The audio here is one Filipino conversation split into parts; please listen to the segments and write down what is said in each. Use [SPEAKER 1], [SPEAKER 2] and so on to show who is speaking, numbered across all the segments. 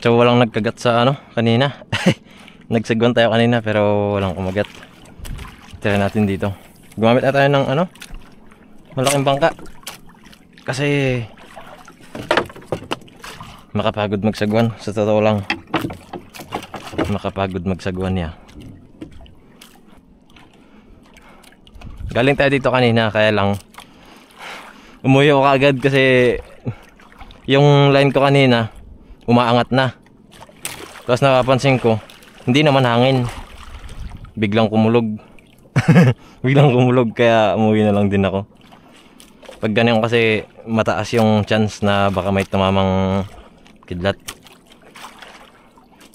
[SPEAKER 1] So walang nagkagat sa ano kanina. Nagsagwan tayo kanina pero walang kumagat. Try natin dito. Gumamit na tayo ng ano, malaking bangka. Kasi makapagod magsagwan, sa totoo lang. Makapagod magsagwan niya. Galing tayo dito kanina, kaya lang umuwi ako kaagad kasi yung line ko kanina umaangat na. Tapos napapansin ko, hindi naman hangin. Biglang kumulog. Biglang kumulog, kaya umuwi na lang din ako. Pag ganyan kasi mataas yung chance na baka may tumamang kidlat.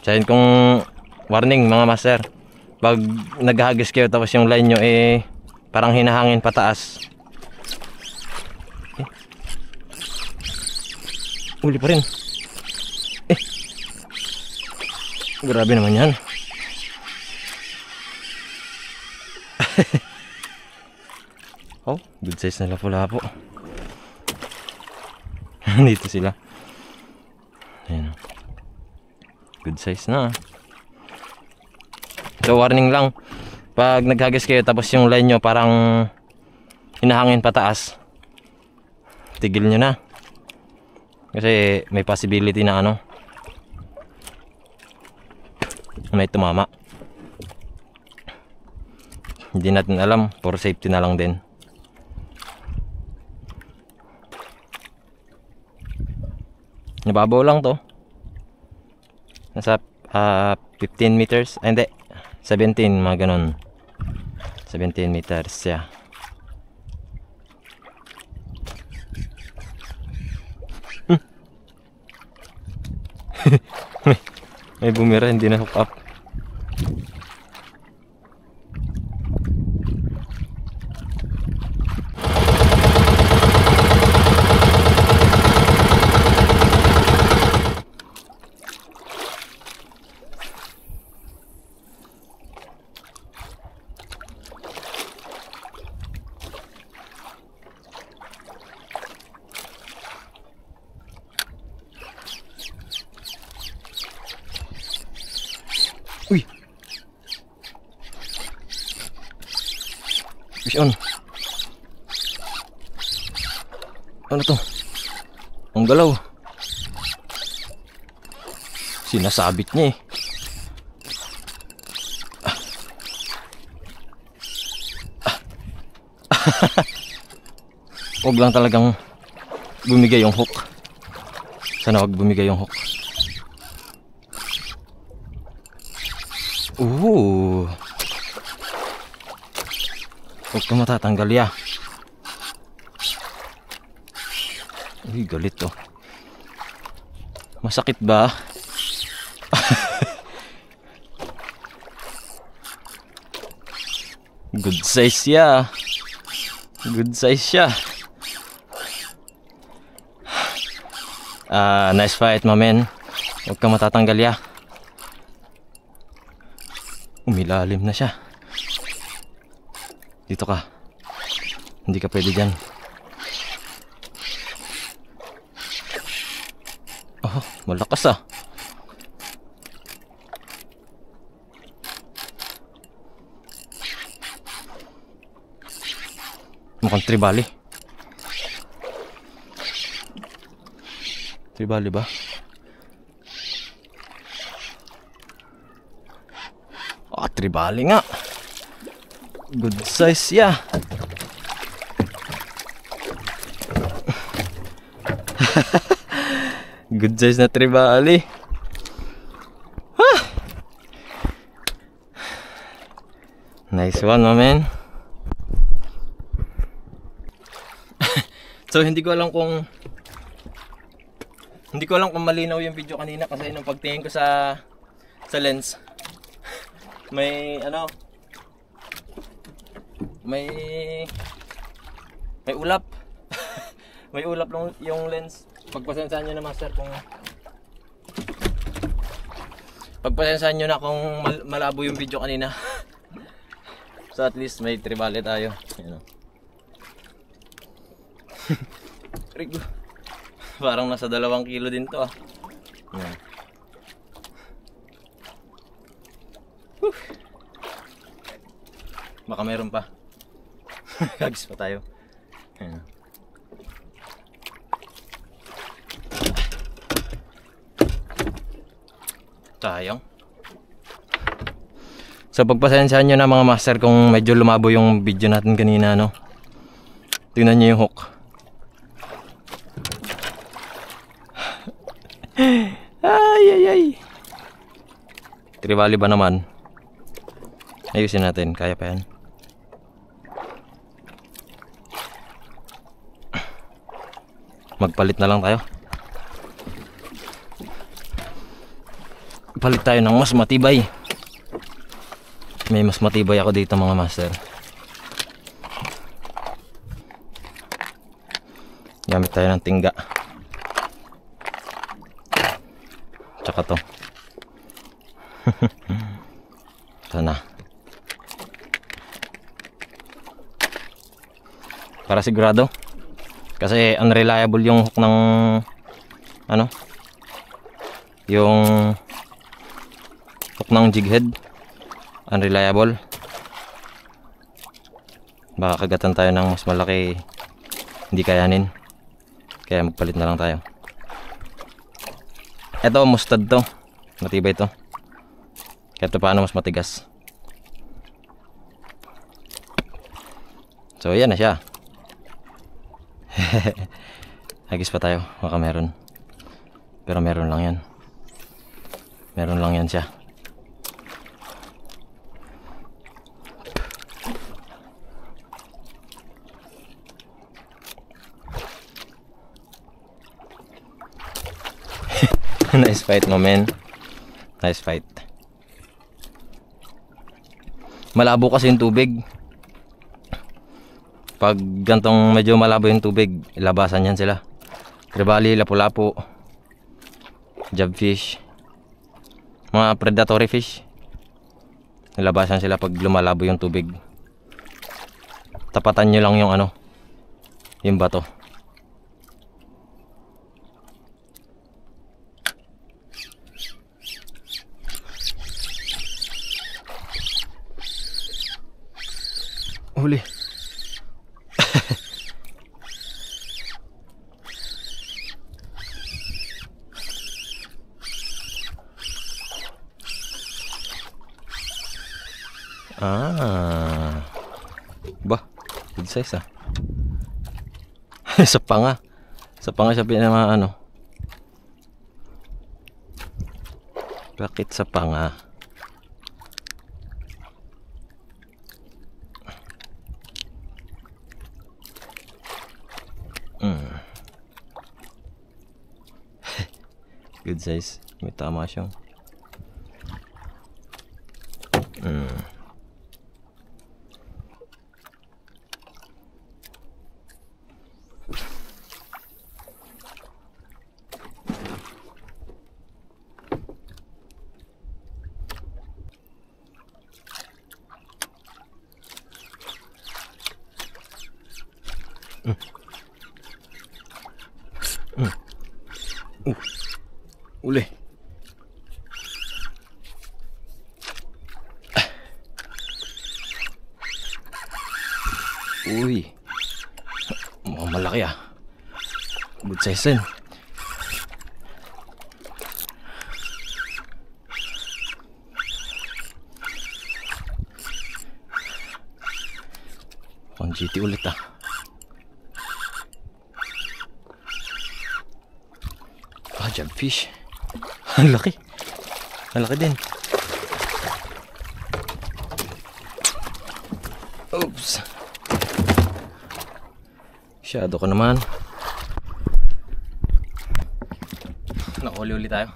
[SPEAKER 1] Sayin kong warning mga master, pag naghahagis kayo tapos yung line nyo parang hinahangin pataas, uli pa rin. Grabe naman yan. Oh, good size na lapu-lapu. Dito sila. Ayan. Good size na. So warning lang, pag naghagis kayo tapos yung line nyo parang hinahangin pataas, tigil nyo na. Kasi may possibility na ano, may tumama. Hindi natin alam, for safety na lang din. Nababaw lang to. Nasa 15 meters, hindi, 17, mga ganun. 17 meters siya. May bumira, hindi na hook up. Uy, fish on. Ano to? Ang galaw. Sinasabit niya Huwag lang talagang bumigay yung hook. Sana huwag bumigay yung hook. Huwag ka matatanggal ya. Uy, galit to. Masakit ba? Good size ya. Good size siya. Nice fight, my man. Huwag ka matatanggal ya. Umilalim na siya. Dito ka. Hindi ka pwede dyan. Oh, malakas ah. Mukhang tribali. Tribali ba? Tribali nga. Good size ya. Good size na tribali. Nice one, my man. So hindi ko alam kung malinaw yung video kanina kasi nung pagtingin ko sa lens, may ano, may ulap. May ulap lang yung lens. Pagpasensyahan nyo na, master, kung pagpasensyahan nyo na kung malabo yung video kanina. So at least may tribali tayo, you know. Parang nasa 2 kilo din to ah. Yan. Baka meron pa. Hagis pa tayo. Ayan. Sayang. So pagpasensyahan nyo na mga master kung medyo lumabo yung video natin kanina, no? Tingnan nyo yung hook. Ay ay ay. Tribali ba naman? Ayusin natin, kaya pa yan. Magpalit na lang tayo. Palit tayo ng mas matibay. May mas matibay ako dito mga master. Gamit tayo ng tingga. Tsaka to. Sana. Para sigurado. Kasi unreliable yung hook ng ano? Yung hook ng jig head. Unreliable. Baka kagatan tayo ng mas malaki, hindi kayanin. Kaya magpalit na lang tayo. Ito mustad to. Matibay to. Kaya ito paano mas matigas. So yan na siya. Hagis pa tayo. Baka meron. Pero meron lang yan. Meron lang yan siya. Nice fight mo men. Nice fight. Malabo kasi yung tubig. Pag gantong medyo malabo yung tubig, labasan yan sila. Tribali, lapu-lapu, jobfish, mga predatory fish. Labasan sila pag lumalabo yung tubig. Tapatan nyo lang yung ano, yung bato. Huli. Bah, good size ah. Sa panga. Sa panga siya pinama ano. Bakit sa panga? Good size. May tama siyang. Uli. Uy. Mukhang malaki ah. Good size din. Pang GT ulit ah. Jobfish. Ang laki. Ang laki din. Oops. Shadow ko naman. Nakahuli ulit tayo.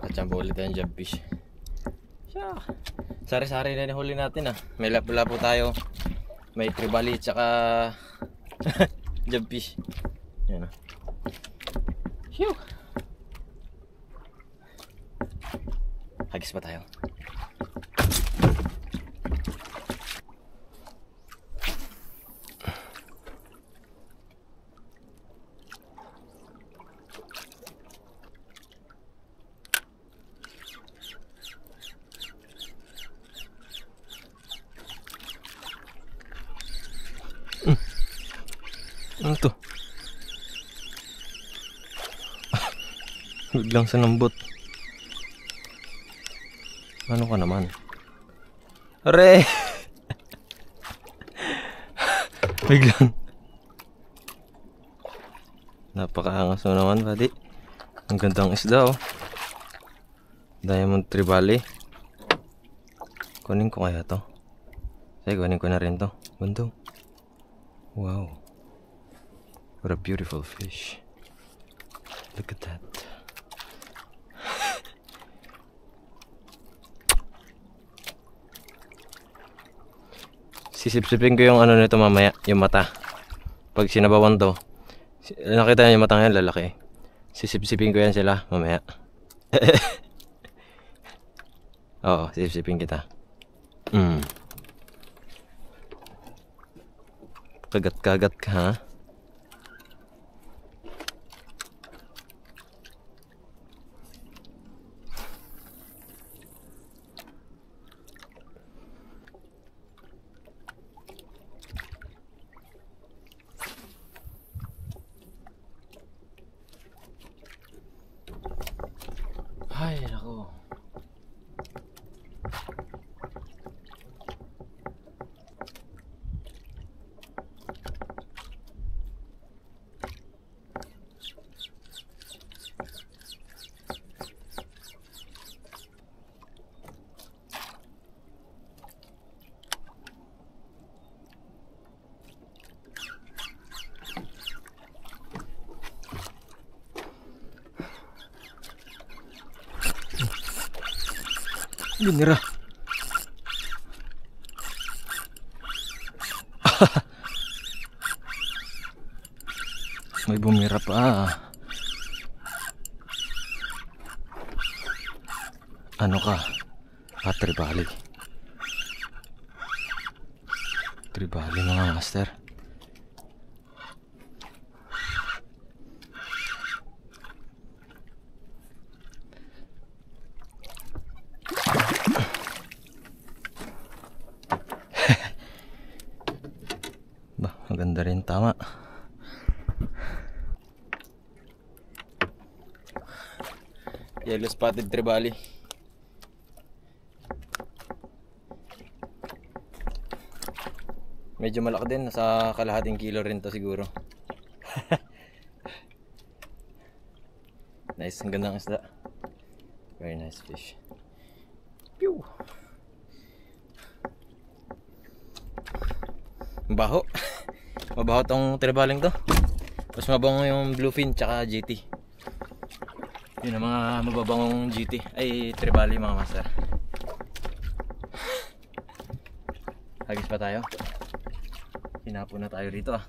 [SPEAKER 1] Nakachamba ulit tayong jobfish. Sari-sari na huli natin ah. May lapu-lapu tayo. May tribali tsaka jobfish. Yan ah. Phew. Hagis pa tayo. Ano to? Biglang sanambot. Ano ka naman? Are! Biglang. Napakaangas mo naman, buddy. Ang gandang isda, oh. Diamond Trevally. Kunin ko kaya to. Sige, kunin ko na rin to. Ganda. Wow. What a beautiful fish. Look at that. Sisipsipin ko yung ano nito mamaya, yung mata. Pag sinabawan to, nakita niyo yung mata yan, lalaki. Sisipsipin ko yan sila mamaya. Oo, sisipsipin kita. Kagat-kagat ka, ha? Ay, nako. Binira. May bumira pa. Ano ka? Trevally. Trevally mga master. Maganda rin, tama. Yellow spotted Trevally. Medyo malaki din, nasa kalahating kilo rin to siguro. Nice, ang gandang isda. Very nice fish. Pew! Baho. Mabaho tong Trevaling to. Mas mabango yung bluefin tsaka GT. Yun ang mga mababangong GT. Ay, Trevally mga master. Hagis pa tayo. Hinapo na tayo rito, ah.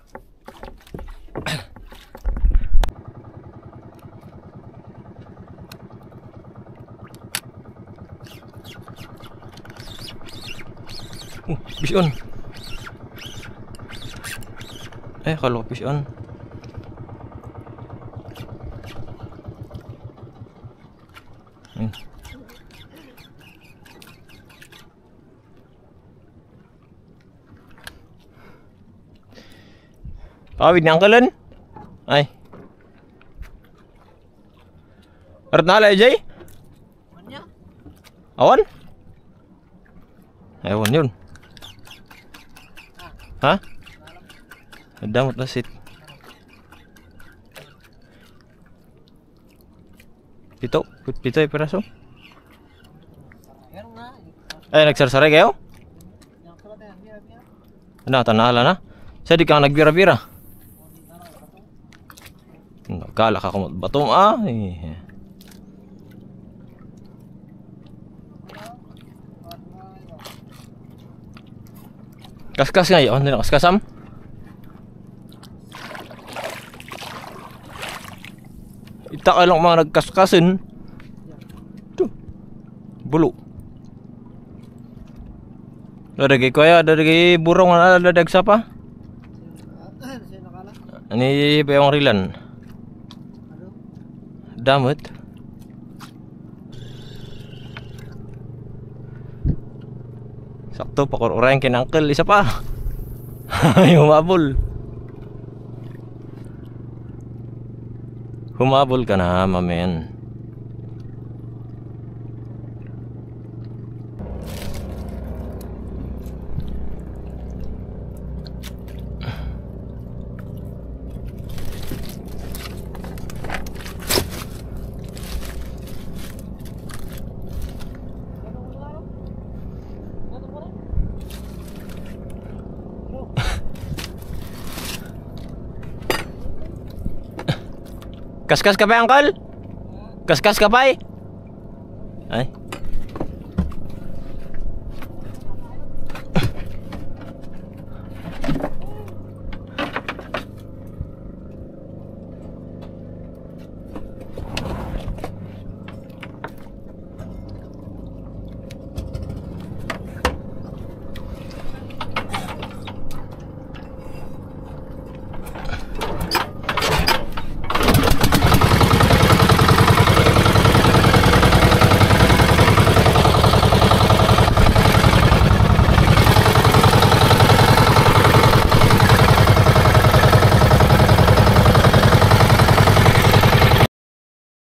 [SPEAKER 1] Fish on. Kalau fish on. Pawid ni angkalan. Ay. Arat na ala, Jay? Awan? Awan yun. Ha? Damot na sit. Pito ay piraso. Ay, nagsarsara kayo? Ano, tanala na? Sa di ka nagbira-bira. Kala ka kumot batom, ay. Kaskas nga yun, kaskasam? Ita ka lang mga nagkaskasin. Ito. Bulo. Dadagay ko ya, dadagay burong na dadagsa pa. Ani pa yung rilan. Damot. Sakto pa kururayan kinangkel isa pa. Yung mabul. Humabol ka na, mamen. Kaskas ka pa, uncle? Kaskas ka pa eh?